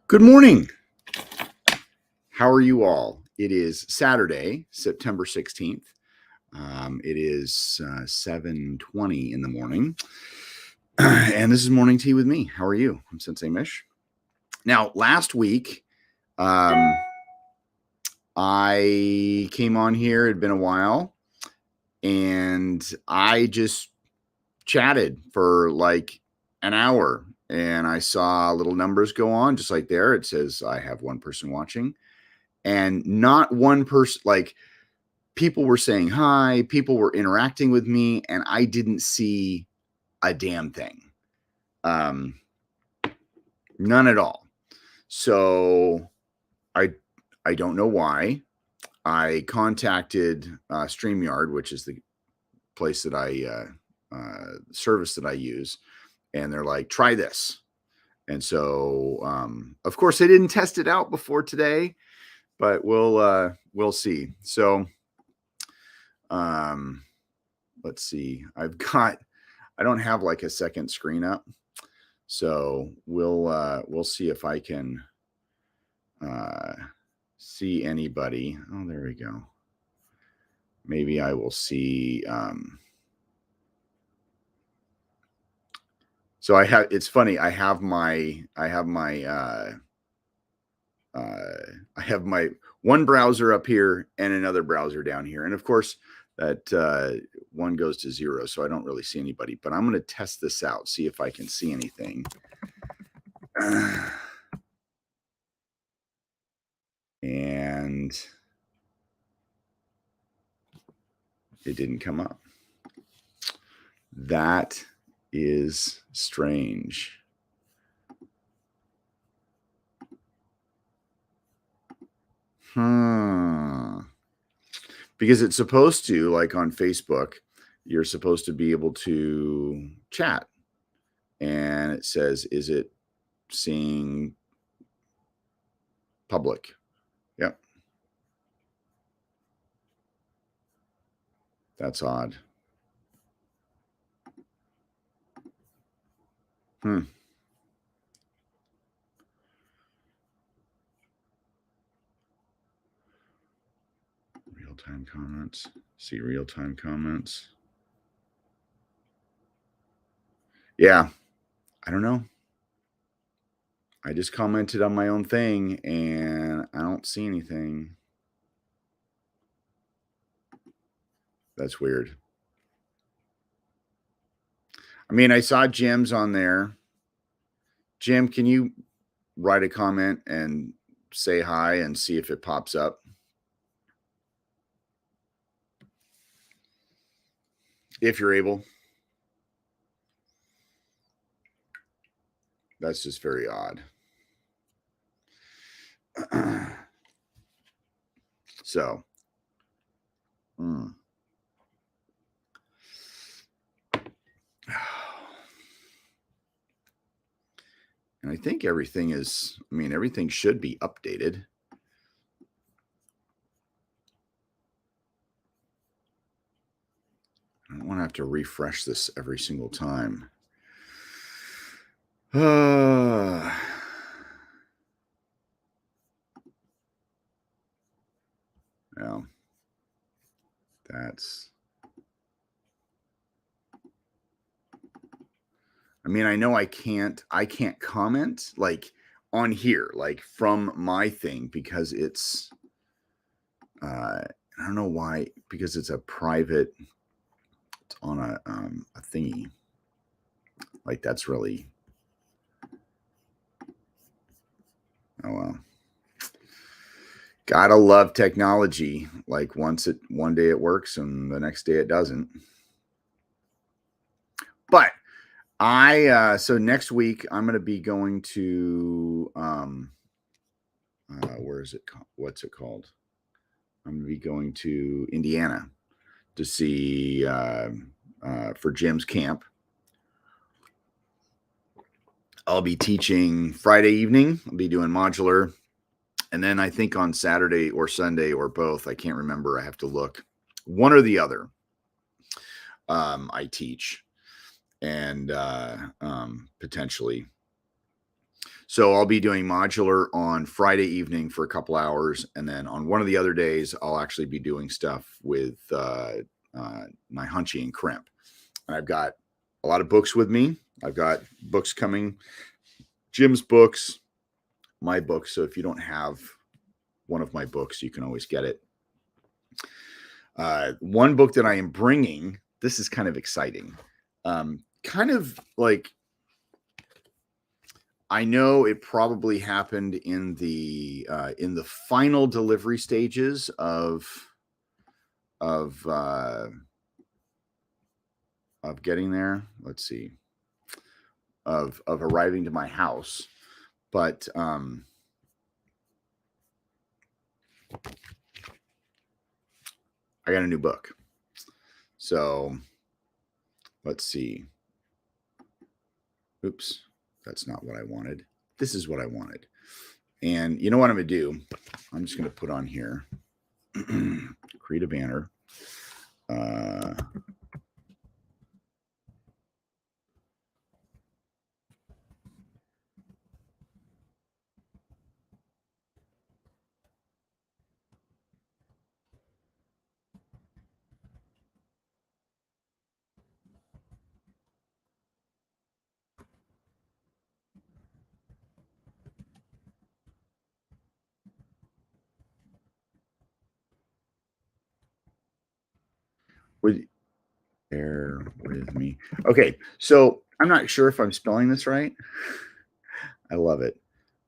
Good morning. How are you all? It is Saturday, September 16th. It is 7:20 in the morning. And this is Morning Tea with me. How are you? I'm Sensei Mish. Now, last week, I came on here. It had been a while. And I just chatted for like an hour. And I saw little numbers go on just like there. It says I have one person watching. And not one person, like people were saying hi, people were interacting with me, and I didn't see a damn thing. None at all. So I don't know why. I contacted StreamYard, which is the place that service that I use, and they're like, try this. And so, of course, I didn't test it out before today, but we'll see. So, let's see. I don't have like a second screen up, so we'll see if I can see anybody. Oh, there we go. Maybe I will see. So it's funny. I have my one browser up here and another browser down here. And of course that one goes to 0. So I don't really see anybody, but I'm going to test this out, see if I can see anything. And it didn't come up. That is strange. Because it's supposed to, like on Facebook, you're supposed to be able to chat. And it says, is it seeing public? Yep. That's odd. Real-time comments. See real-time comments. Yeah, I don't know. I just commented on my own thing and I don't see anything. That's weird. I mean, I saw Jim's on there. Jim, can you write a comment and say hi and see if it pops up? If you're able. That's just very odd. So, and I think everything should be updated. I don't want to have to refresh this every single time. Well, I know I can't comment like on here, like from my thing, because it's, I don't know why, because it's a private, it's on a thingy. Like that's really, oh well. Gotta love technology. Like one day it works and the next day it doesn't. But so next week I'm going to be going to, where is it? What's it called? I'm going to be going to Indiana to see, for Jim's camp. I'll be teaching Friday evening. I'll be doing modular. And then I think on Saturday or Sunday or both, I can't remember. I have to look. One or the other, I teach. And potentially. So I'll be doing modular on Friday evening for a couple hours, and then on one of the other days, I'll actually be doing stuff with my Hunchy and Crimp. And I've got a lot of books with me. I've got books coming, Jim's books, my books. So if you don't have one of my books, you can always get it. One book that I am bringing, this is kind of exciting. Kind of like, I know it probably happened in the final delivery stages of getting there. Let's see, of arriving to my house, but I got a new book. So let's see. Oops, that's not what I wanted. This is what I wanted. And you know what I'm going to do? I'm just going to put on here, create a banner. Bear with me. Okay, so I'm not sure if I'm spelling this right. I love it.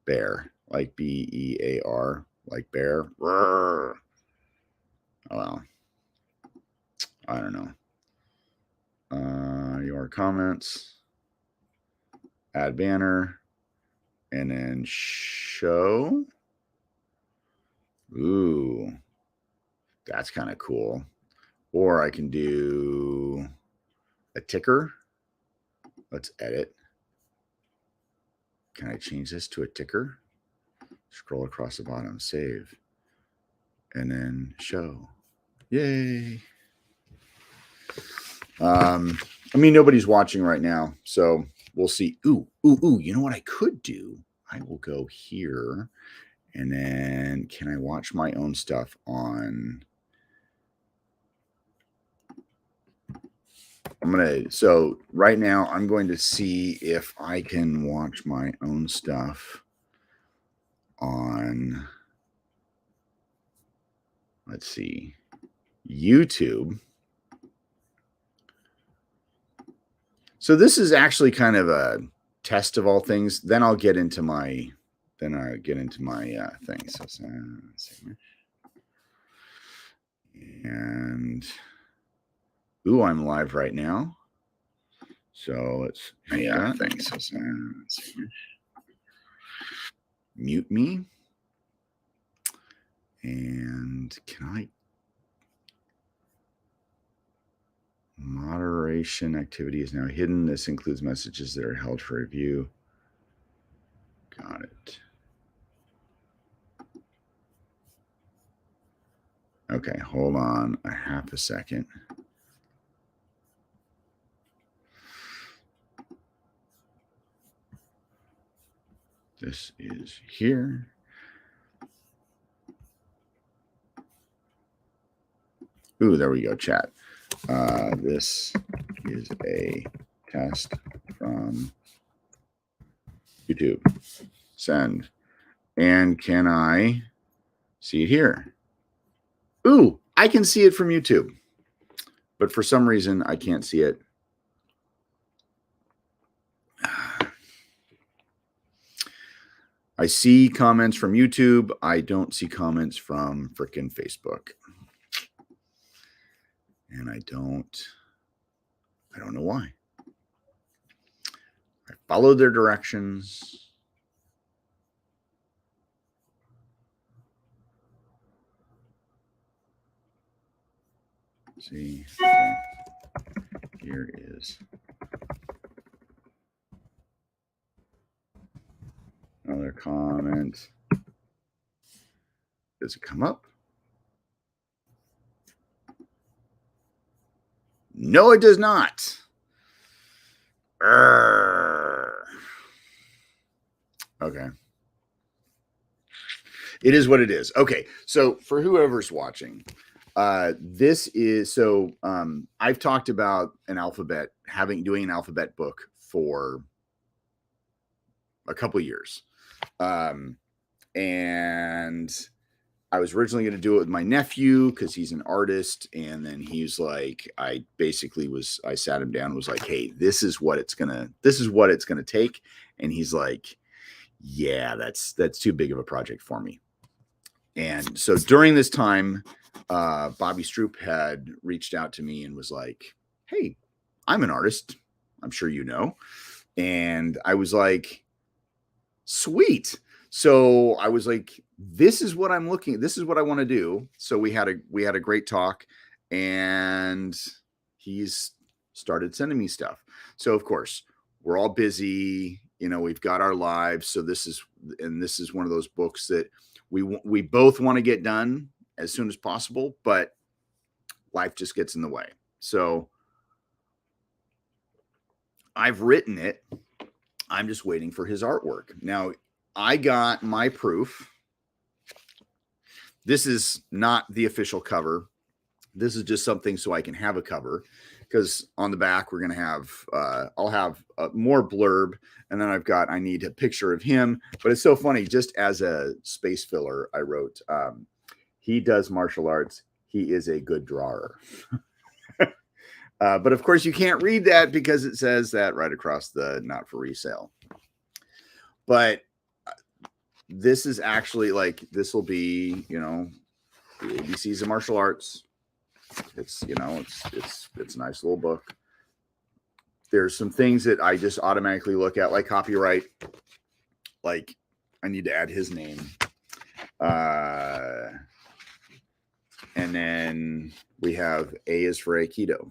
Bear, like B-E-A-R, like bear. Oh, well, I don't know. Your comments, add banner, and then show. Ooh, that's kind of cool. Or I can do a ticker. Let's edit. Can I change this to a ticker? Scroll across the bottom, save, and then show. Yay. I mean, nobody's watching right now, so we'll see. Ooh, you know what I could do? I will go here, and then can I watch my own stuff on... So right now I'm going to see if I can watch my own stuff on, let's see, YouTube. So this is actually kind of a test of all things. Then I'll get into my, thing. So, and ooh, I'm live right now. So let's mute me. And can I... Moderation activity is now hidden. This includes messages that are held for review. Got it. Okay, hold on a half a second. This is here. Ooh, there we go, chat. This is a test from YouTube. Send. And can I see it here? Ooh, I can see it from YouTube. But for some reason, I can't see it. I see comments from YouTube. I don't see comments from frickin' Facebook. And I don't know why. I followed their directions. See, okay. Here is another comment. Does it come up? No, it does not. Okay. Okay. It is what it is. Okay. So for whoever's watching, this is so I've talked about an alphabet, doing an alphabet book for a couple years. And I was originally going to do it with my nephew because he's an artist. And then he's like, I sat him down and was like, hey, this is what it's going to take. And he's like, yeah, that's too big of a project for me. And so during this time, Bobby Stroop had reached out to me and was like, hey, I'm an artist. I'm sure you know. And I was like, sweet. So I was like, this is what I want to do. So we had a great talk, and he's started sending me stuff. So of course, we're all busy, we've got our lives. So this is one of those books that we both want to get done as soon as possible, but life just gets in the way. So I've written it. I'm just waiting for his artwork. Now, I got my proof. This is not the official cover. This is just something so I can have a cover, because on the back we're going to have, I'll have more blurb. And then I need a picture of him. But it's so funny, just as a space filler, I wrote, he does martial arts. He is a good drawer. But of course you can't read that because it says that right across the not for resale. But this is actually this will be, the ABCs of martial arts. It's, it's a nice little book. There's some things that I just automatically look at, like copyright. Like I need to add his name. And then we have A is for Aikido.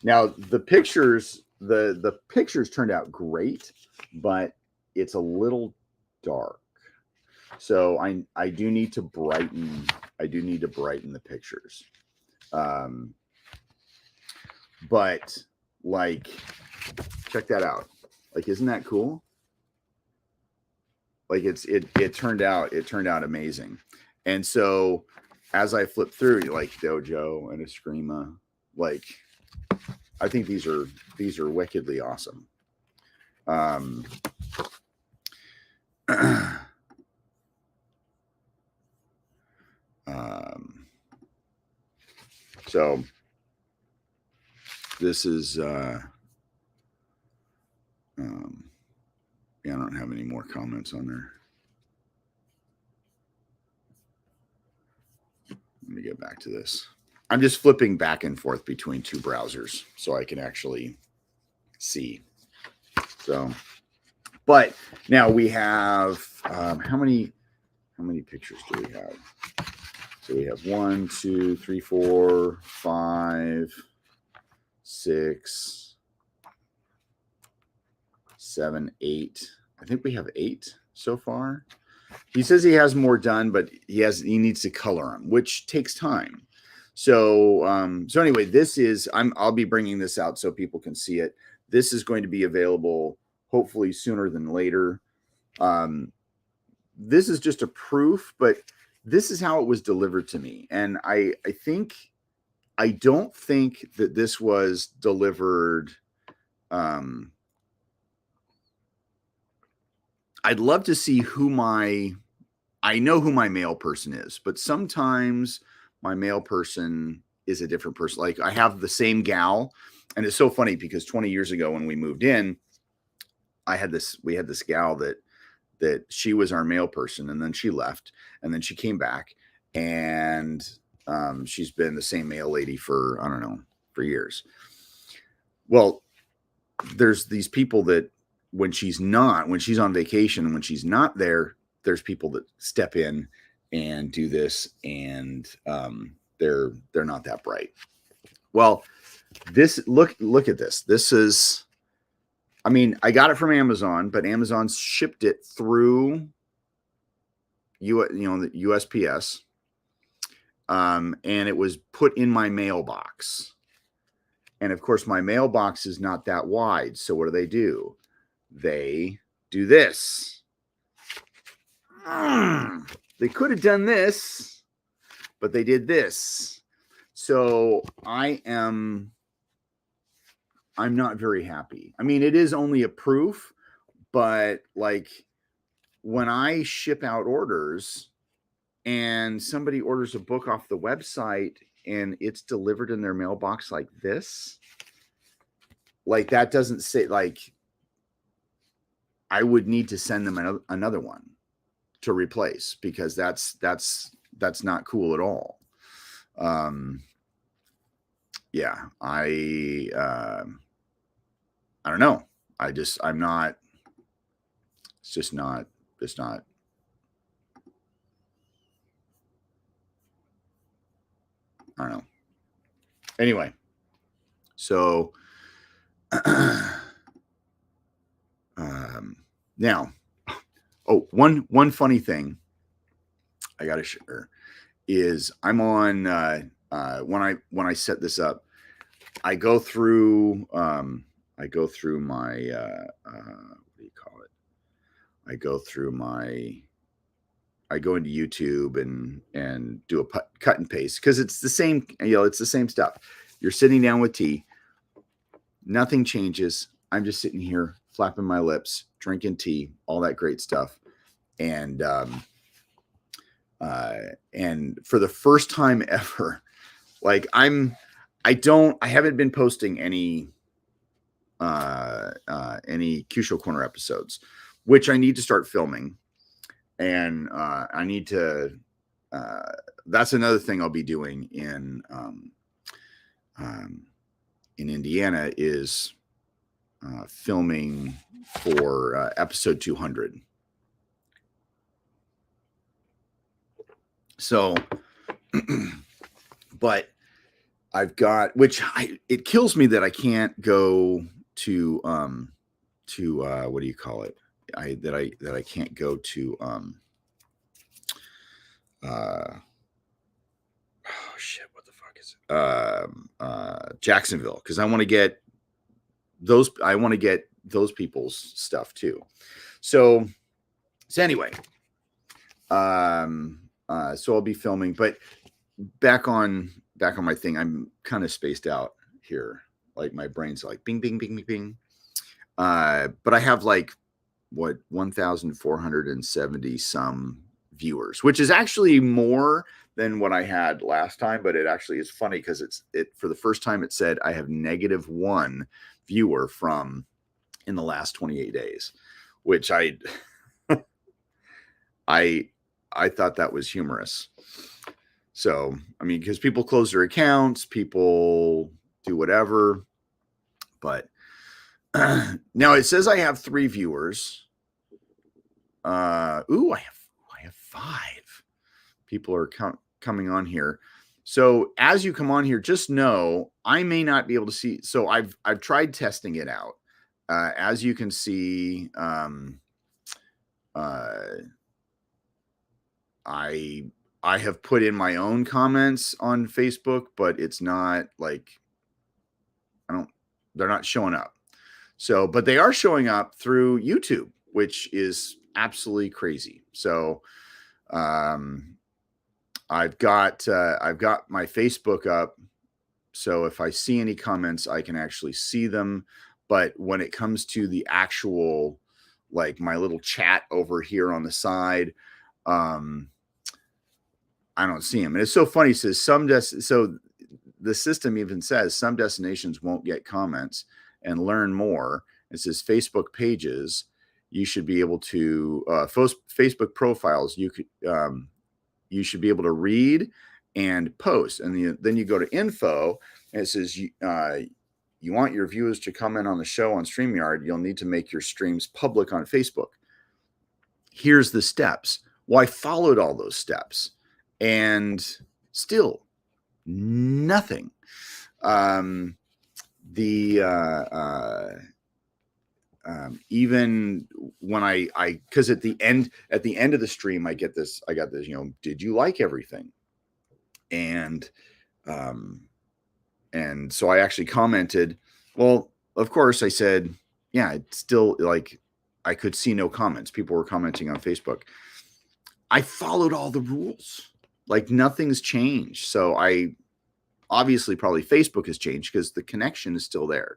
Now the pictures, the pictures turned out great, but it's a little dark. So I do need to brighten the pictures. But check that out. Isn't that cool? It turned out amazing. And so as I flip through, Dojo and Eskrima, I think these are wickedly awesome. So this is, I don't have any more comments on there. Let me get back to this. I'm just flipping back and forth between two browsers so I can actually see. So, but now we have, how many pictures do we have? So we have 1, 2, 3, 4, 5, 6, 7, 8. I think we have 8 so far. He says he has more done, but he needs to color them, which takes time. So, anyway, I'll be bringing this out so people can see it. This is going to be available hopefully sooner than later. This is just a proof, but this is how it was delivered to me. And I don't think that this was delivered. I'd love to see I know who my mail person is, but sometimes my mail person is a different person. I have the same gal, and it's so funny because 20 years ago when we moved in, we had this gal that she was our mail person, and then she left, and then she came back, and she's been the same mail lady for, I don't know, for years. Well, there's these people that when she's on vacation and when she's not there, there's people that step in and do this, and they're not that bright. Well, look at this. This is, I got it from Amazon, but Amazon shipped it through the USPS, and it was put in my mailbox. And of course, my mailbox is not that wide. So what do? They do this. they could have done this, but they did this. So I'm not very happy. I mean, it is only a proof, but like when I ship out orders and somebody orders a book off the website and it's delivered in their mailbox like this, like that doesn't say, like I would need to send them another one to replace, because that's not cool at all. Yeah, I don't know. I'm not, it's not, I don't know. Anyway, so now, one funny thing I got to share is I'm on when I set this up, I go through my what do you call it? I go into YouTube and do a cut and paste, because it's the same, it's the same stuff. You're sitting down with tea, nothing changes. I'm just sitting here flapping my lips, drinking tea, all that great stuff. And for the first time ever, like I haven't been posting any Q-Show Corner episodes, which I need to start filming. And I need to, that's another thing I'll be doing in Indiana, is filming for episode 200. So, but I've got, it kills me that I can't go to what do you call it? I can't go to oh shit, what the fuck is it? Jacksonville, because I want to get those people's stuff too. So anyway, so I'll be filming, but back on my thing, I'm kind of spaced out here. Like my brain's like bing, bing, bing, bing, bing. But I have like 1,470 some viewers, which is actually more than what I had last time. But it actually is funny because it for the first time it said I have -1 viewer from in the last 28 days, which I thought that was humorous. So, I mean, because people close their accounts, people do whatever. But now it says I have 3 viewers. I have 5. People are coming on here. So as you come on here, just know I may not be able to see. So I've tried testing it out. As you can see, I have put in my own comments on Facebook, but it's not like they're not showing up. So, but they are showing up through YouTube, which is absolutely crazy. So, I've got my Facebook up. So if I see any comments, I can actually see them. But when it comes to the actual, like my little chat over here on the side, I don't see them. And it's so funny. It says so the system even says some destinations won't get comments, and learn more. It says Facebook pages. You should be able to Facebook profiles. You should be able to read and post. And then you go to info, and it says you want your viewers to comment on the show on StreamYard. You'll need to make your streams public on Facebook. Here's the steps. Well, I followed all those steps, and still nothing. Even when I because at the end of the stream, I got this, did you like everything? And so I actually commented, well, of course I said, yeah, it's still like I could see no comments. People were commenting on Facebook. I followed all the rules. Like nothing's changed. So I obviously probably Facebook has changed because the connection is still there.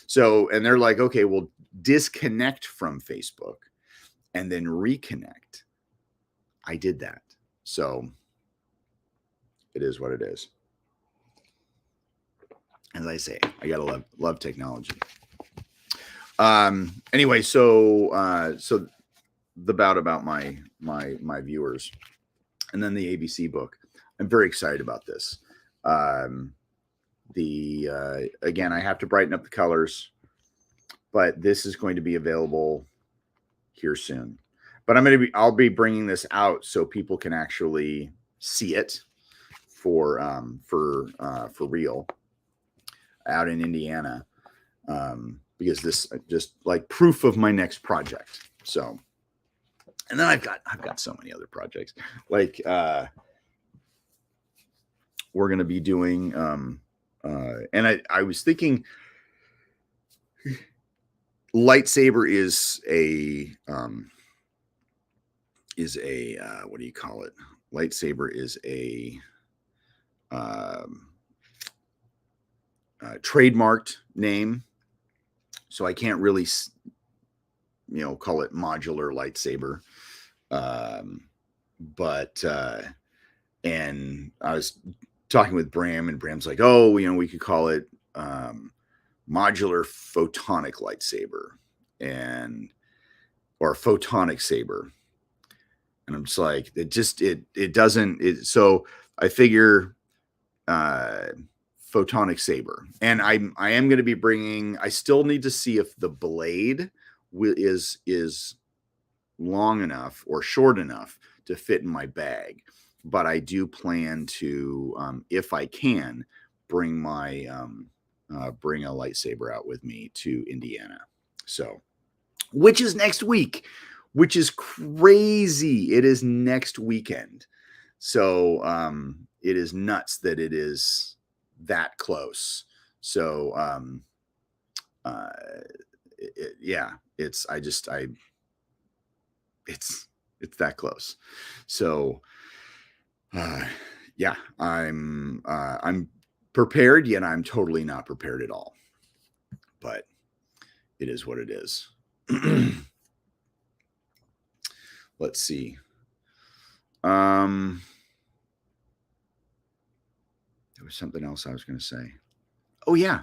So, and they're like, okay, well, disconnect from Facebook and then reconnect. I did that. So it is what it is. As I say, I gotta love technology. Anyway, so the bout about my viewers, and then the ABC book. I'm very excited about this. Again, I have to brighten up the colors, but this is going to be available here soon. But I'll be bringing this out so people can actually see it for real out in Indiana, because this just like proof of my next project. So, and then I've got so many other projects. Like we're going to be doing, and I was thinking, lightsaber is a what do you call it? Lightsaber is a trademarked name, so I can't really, call it modular lightsaber. But and I was talking with Bram, and Bram's like, oh, we could call it modular photonic lightsaber, or photonic saber. And I'm just like, it doesn't. So I figure photonic saber, and I am going to be bringing. I still need to see if the blade is long enough or short enough to fit in my bag. But I do plan to, if I can, bring my bring a lightsaber out with me to Indiana. So, which is next week, which is crazy. It is next weekend. So it is nuts that it is that close. So yeah, it's that close. So yeah, I'm prepared, yet I'm totally not prepared at all. But it is what it is. Let's see. There was something else I was going to say. Oh yeah,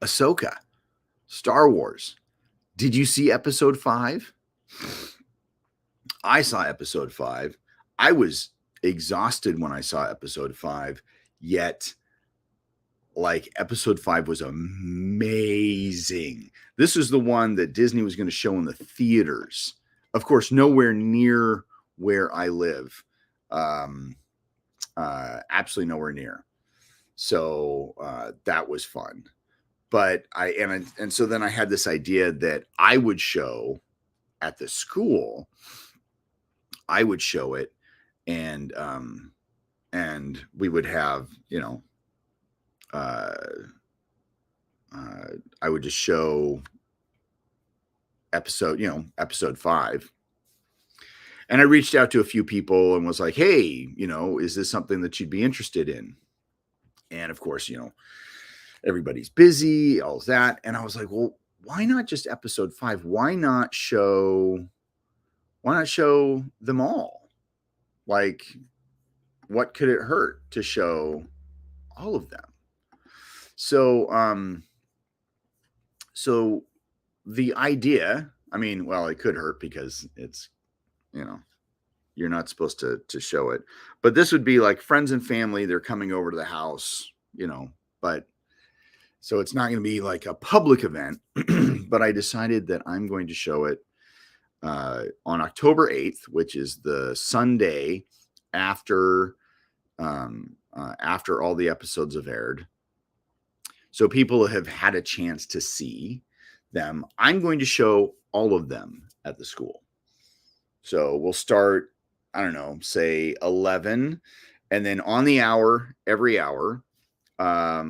Ahsoka, Star Wars. Did you see episode 5? I saw episode 5. I was exhausted when I saw episode 5, yet like episode 5 was amazing. This is the one that Disney was going to show in the theaters. Of course, nowhere near where I live. Absolutely nowhere near. So that was fun. But so then I had this idea that I would show at the school. I would show it, and we would have, I would just show episode 5. And I reached out to a few people and was like, hey, is this something that you'd be interested in? And of course, everybody's busy, all that. And I was like, well, why not just episode 5? Why not show them all? Like, what could it hurt to show all of them? So, so the idea, it could hurt because it's, you're not supposed to show it, but this would be like friends and family. They're coming over to the house, but so it's not going to be like a public event, but I decided that I'm going to show it on October 8th, which is the Sunday after all the episodes have aired. So people have had a chance to see them. I'm going to show all of them at the school. So we'll start, I don't know, say 11, and then on the hour, every hour, a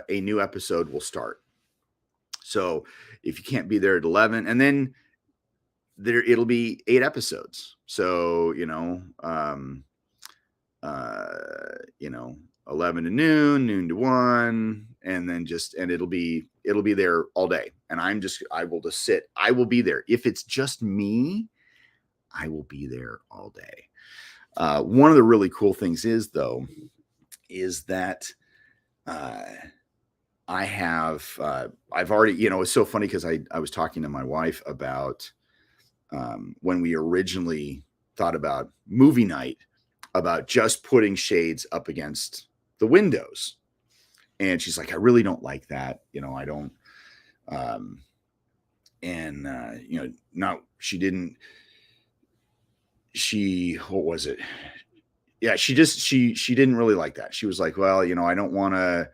new episode will start. So if you can't be there at 11, and then it'll be 8 episodes. So, you know, 11 to noon, noon to 1, and then it'll be there all day. And I will just sit. I will be there. If it's just me, I will be there all day. One of the really cool things is that I have I've already, it's so funny because I was talking to my wife about when we originally thought about movie night, about just putting shades up against the windows. And she's like, I really don't like that. I don't. What was it? Yeah, she didn't really like that. She was like, well, I don't want to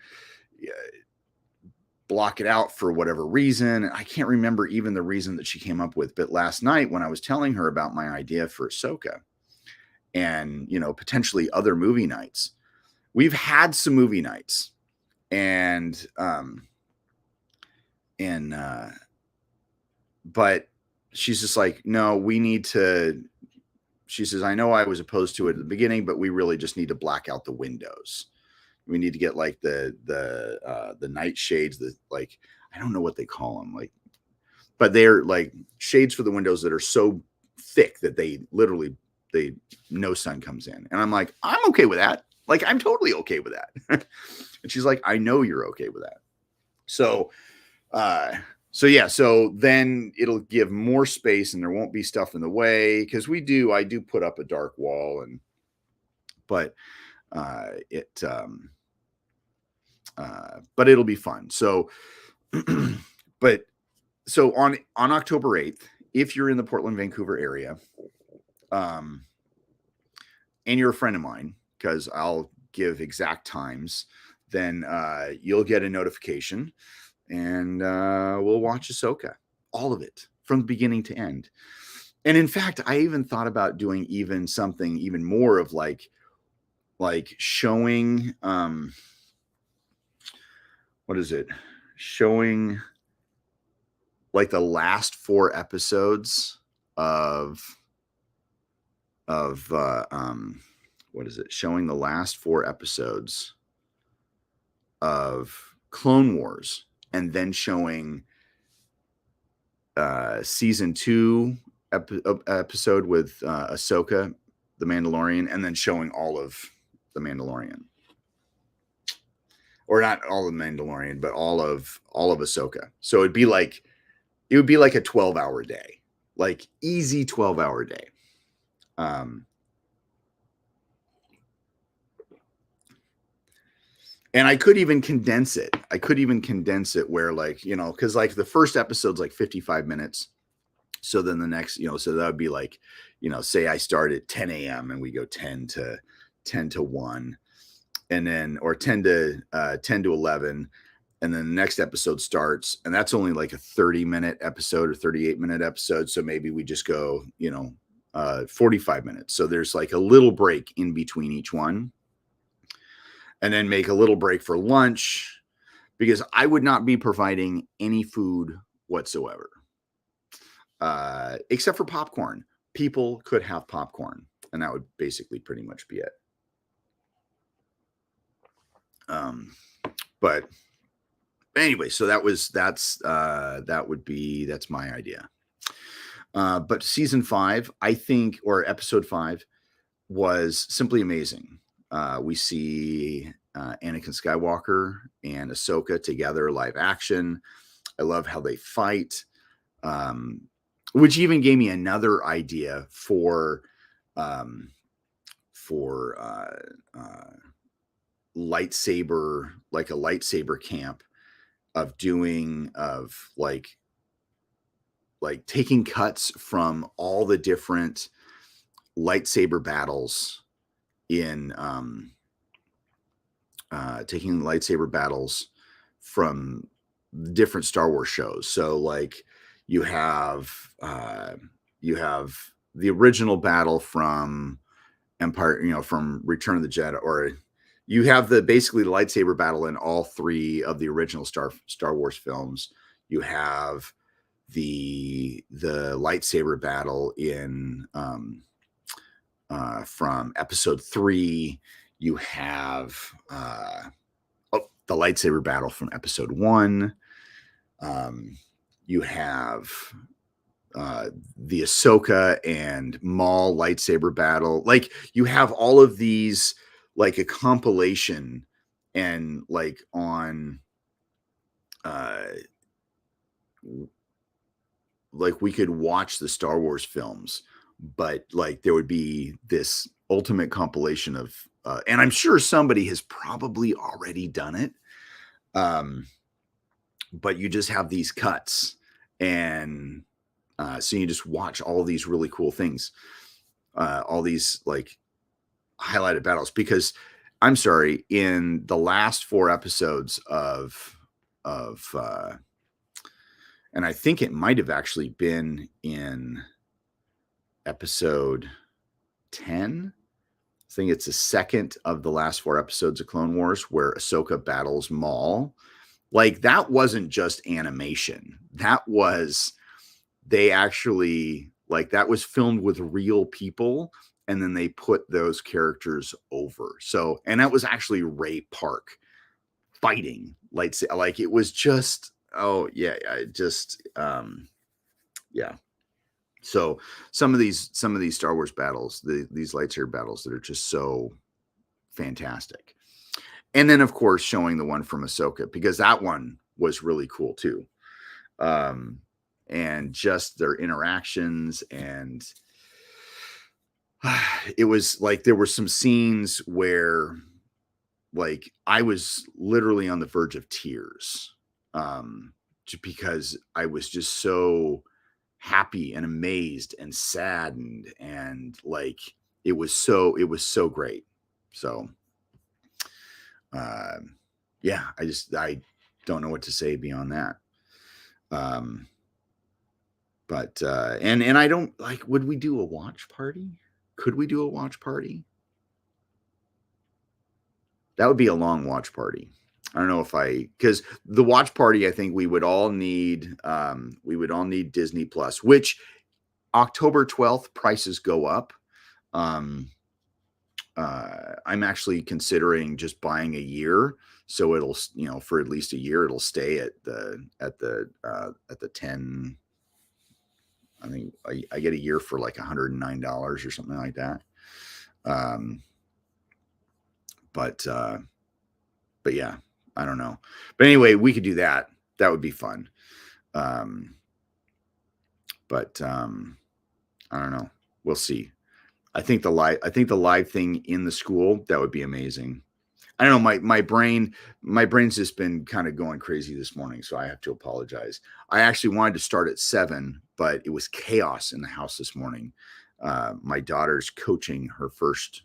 block it out for whatever reason. I can't remember even the reason that she came up with. But last night when I was telling her about my idea for Ahsoka and, potentially other movie nights, we've had some movie nights but she's just like, no, we need to, she says, I know I was opposed to it at the beginning, but we really just need to black out the windows. We need to get like the night shades, I don't know what they call them, but they're like shades for the windows that are so thick that no sun comes in. And I'm like, I'm okay with that. Like, I'm totally okay with that. And she's like, I know you're okay with that. So then it'll give more space and there won't be stuff in the way. Cause I do put up a dark wall but it'll be fun. So, so on October 8th, if you're in the Portland, Vancouver area, and you're a friend of mine, because I'll give exact times, then you'll get a notification and we'll watch Ahsoka, all of it from beginning to end. And in fact, I even thought about doing something even more of like showing, showing like the last 4 episodes showing the last 4 episodes of Clone Wars, and then showing season 2 episode with Ahsoka, the Mandalorian, and then showing all of the Mandalorian, or not all of the Mandalorian, but all of Ahsoka. So it would be like a 12-hour day, like easy 12-hour day. And I could even condense it. Where because like the first episode's like 55 minutes. So then the next, so that would be like, say I start at 10 a.m. and we go 10 to 1, and then, or 10 to 11. And then the next episode starts, and that's only like a 30-minute episode or 38-minute episode. So maybe we just go, 45 minutes. So there's like a little break in between each one. And then make a little break for lunch, because I would not be providing any food whatsoever, except for popcorn. People could have popcorn, and that would basically pretty much be it. But anyway, so that's my idea. But season 5, I think, or episode 5, was simply amazing. We see Anakin Skywalker and Ahsoka together, live action. I love how they fight, which even gave me another idea for lightsaber, like a lightsaber camp, of taking cuts from all the different lightsaber battles taking lightsaber battles from different Star Wars shows. So like you have the original battle from Empire, from Return of the Jedi, or you have basically the lightsaber battle in all 3 of the original Star Wars films. You have the lightsaber battle in from episode 3. You have the lightsaber battle from episode 1. You have the Ahsoka and Maul lightsaber battle. Like, you have all of these, like a compilation, and like on like we could watch the Star Wars films, but like there would be this ultimate compilation of and I'm sure somebody has probably already done it. But you just have these cuts, and so you just watch all these really cool things, all these like highlighted battles. Because I'm sorry, in the last 4 episodes of and I think it might have actually been in episode 10. I think it's the second of the last 4 episodes of Clone Wars where Ahsoka battles Maul. Like, that wasn't just animation. That was, they actually, like, that was filmed with real people, and then they put those characters over. So, and that was actually Ray Park fighting lightsaber. Like, it was just, oh yeah, just yeah. So some of these Star Wars battles, these lightsaber battles that are just so fantastic. And then, of course, showing the one from Ahsoka, because that one was really cool too. And just their interactions, and it was like there were some scenes where like I was literally on the verge of tears, just because I was just so happy and amazed and saddened, and like it was so great. So yeah, I don't know what to say beyond that. But and I don't like, would we do a watch party? Could we do a watch party? That would be a long watch party. I don't know if because the watch party, I think we would all need Disney Plus, which October 12th prices go up. I'm actually considering just buying a year, so it'll, for at least a year, it'll stay at the 10. I think I get a year for like $109 or something like that. But yeah, I don't know. But anyway, we could do that. That would be fun. But I don't know. We'll see. I think the live thing in the school, that would be amazing. I don't know. My brain's just been kind of going crazy this morning, so I have to apologize. I actually wanted to start at 7, but it was chaos in the house this morning. My daughter's coaching her first.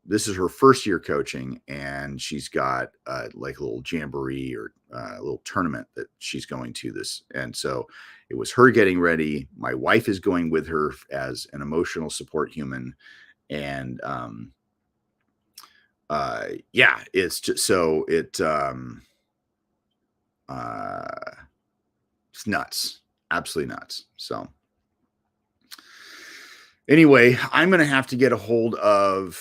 This is her first year coaching, and she's got like a little jamboree or a little tournament that she's going to this. And so it was her getting ready. My wife is going with her as an emotional support human. And yeah, it's just so it's nuts, absolutely nuts. So anyway, I'm going to have to get a hold of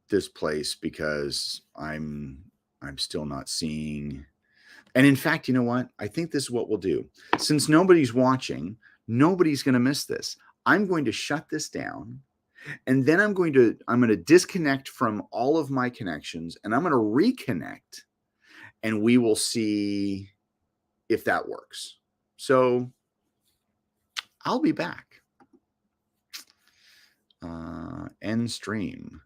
this place because I'm still not seeing. And in fact, you know what? I think this is what we'll do. Since nobody's watching, nobody's going to miss this. I'm going to shut this down, and then I'm going to disconnect from all of my connections, and I'm going to reconnect, and we will see if that works. So I'll be back. End stream.